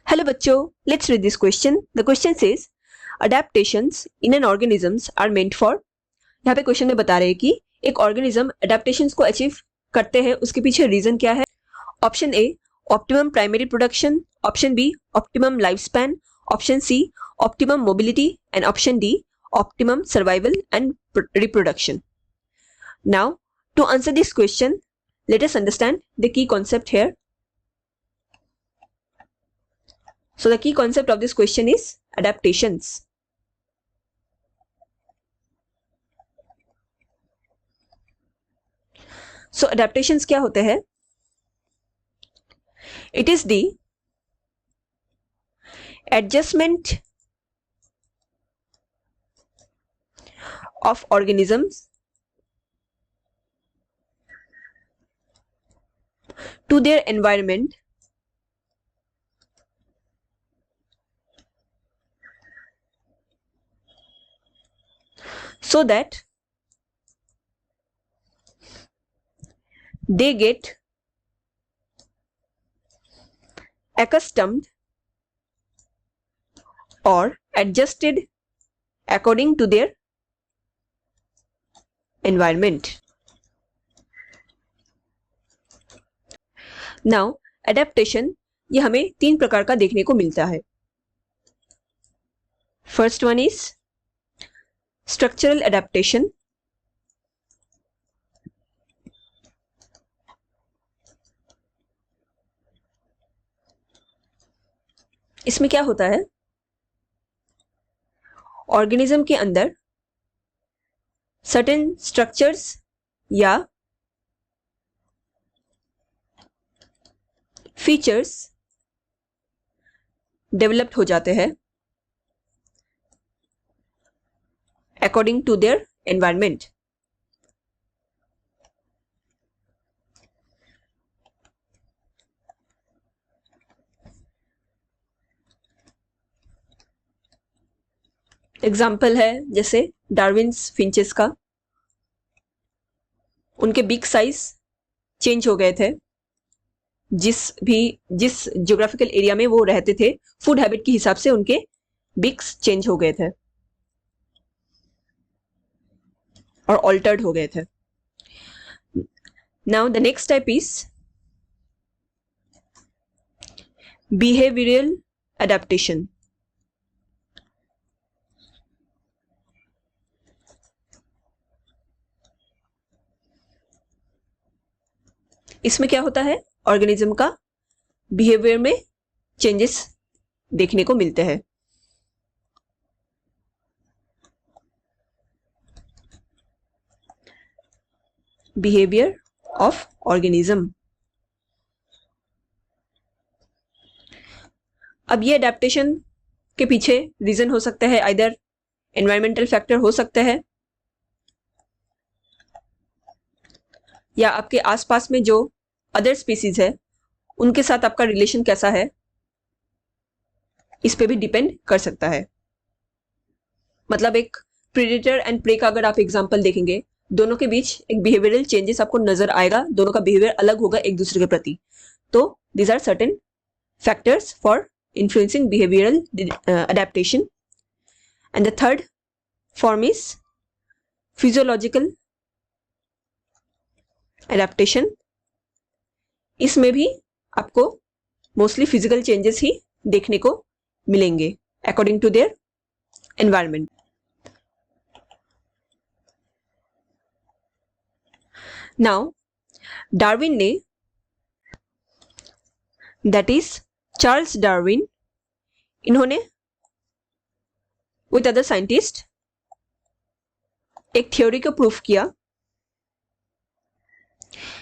Hello बच्चों, let's read this question. The question says adaptations in an organisms are meant for. यहाँ पे question में बता रहे हैं कि एक ऑर्गेनिज्म एडेप्टेशंस को अचीव करते हैं, उसके पीछे रीजन क्या है. Option A optimum primary production, option B optimum life span, option C optimum mobility and option D optimum survival and reproduction. Now to answer this question, let us understand the key concept here. So the key concept of this question is adaptations. So adaptations क्या होते हैं? It is the adjustment of organisms to their environment so that they get accustomed or adjusted according to their environment. Now adaptation ये हमें 3 प्रकार का देखने को मिलता है. First one is structural adaptation. इसमें क्या होता है? ऑर्गेनिज्म के अंदर सर्टेन स्ट्रक्चर्स या फीचर्स डेवलप्ड हो जाते हैं according to their environment. Example है जैसे डार्विन्स फिंचेस का. उनके बिग साइज चेंज हो गए थे जिस ज्योग्राफिकल एरिया में वो रहते थे. फूड हैबिट के हिसाब से उनके बिग्स चेंज हो गए थे और ऑल्टर्ड हो गए थे. Now the next type is behavioural adaptation. इसमें क्या होता है? ऑर्गेनिज्म का बिहेवियर में चेंजेस देखने को मिलते हैं. Behaviour of organism. अब ये एडेप्टेशन के पीछे रीजन हो सकता है, आइदर एनवायरमेंटल फैक्टर हो सकता है या आपके आसपास में जो अदर स्पीसीज है उनके साथ आपका रिलेशन कैसा है, इस पे भी डिपेंड कर सकता है. मतलब एक प्रेडेटर एंड प्रे का अगर आप एग्जांपल देखेंगे, दोनों के बीच एक बिहेवियरल चेंजेस आपको नजर आएगा, दोनों का बिहेवियर अलग होगा एक दूसरे के प्रति. तो these are certain factors for influencing behavioural adaptation. And the third form is physiological adaptation. इसमें भी आपको मोस्टली फिजिकल चेंजेस ही देखने को मिलेंगे according to their environment. Now Darwin ने, दैट इज चार्ल्स डार्विन, इन्होंने विद अदर साइंटिस्ट एक theory को प्रूफ किया.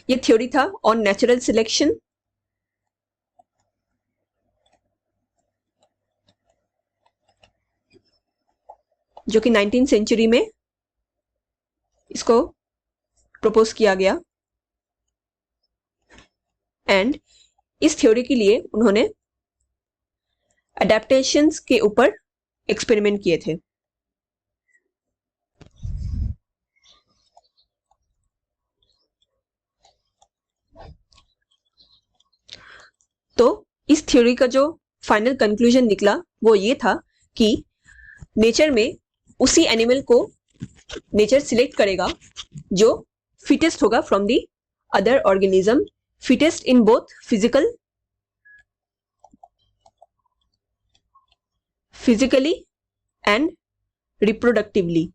ये थ्योरी था ऑन नेचुरल सिलेक्शन. जो कि 19th सेंचुरी में इसको प्रपोज किया गया. एंड इस थ्योरी के लिए उन्होंने एडेप्टेशंस के ऊपर एक्सपेरिमेंट किए थे. तो इस थ्योरी का जो फाइनल कंक्लूजन निकला वो ये था कि नेचर में उसी एनिमल को नेचर सिलेक्ट करेगा जो फिटेस्ट होगा from the other organism, fittest in both physically and reproductively.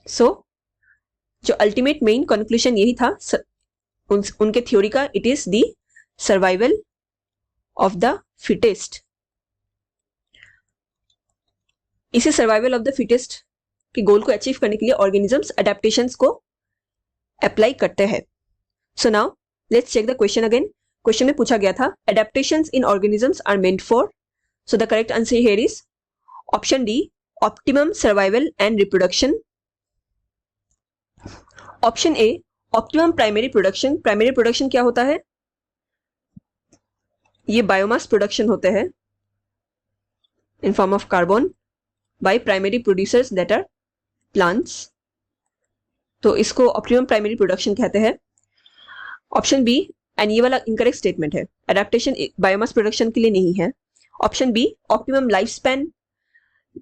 So जो अल्टीमेट मेन कंक्लूजन यही था उनके थ्योरी का, it is the survival of the fittest. इसी सर्वाइवल ऑफ द फिटेस्ट के गोल को अचीव करने के लिए ऑर्गेनिजम्स एडेप्टेशंस को अप्लाई करते हैं। So now let's check the question again. Question में पूछा गया था adaptations in organisms are meant for, so the correct answer here is option D, optimum survival and reproduction. Option A, optimum primary production. Primary production क्या होता है? ये biomass production होते हैं in form of carbon by primary producers that are plants, तो इसको optimum primary production कहते हैं। ऑप्शन बी, एंड ये वाला इनकरेक्ट स्टेटमेंट है, एडेप्टेशन बायोमास प्रोडक्शन के लिए नहीं है। Option B, optimum life span.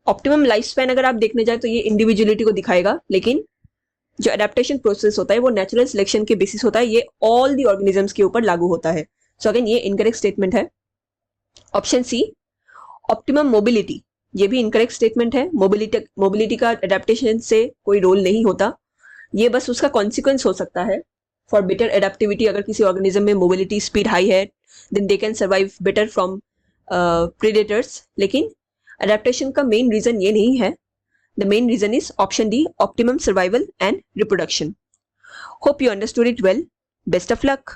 Optimum life span अगर आप देखने जाए तो ये इंडिविजुअलिटी को दिखाएगा, लेकिन जो एडेप्टेशन प्रोसेस होता है वो नेचुरल सिलेक्शन के बेसिस होता है, ये ऑल दी ऑर्गेनिजम्स के ऊपर लागू होता है। सो अगेन ये इनकरेक्ट स्टेटमेंट है। ऑप्शन सी, ऑप्टिमम मोबिलिटी, ये भी इनकरेक्ट स्टेटमेंट है। मोबिलिटी का एडेप्टेशन से कोई रोल नहीं होता, ये बस उसका कॉन्सिक्वेंस हो सकता है फॉर बेटर एडेप्टिविटी। अगर किसी ऑर्गेनिज्म में मोबिलिटी स्पीड हाई है then they can survive better from predators, लेकिन एडेप्टेशन का मेन रीजन ये नहीं है। The main reason is option D, optimum survival and reproduction. Hope you understood it well. Best of luck.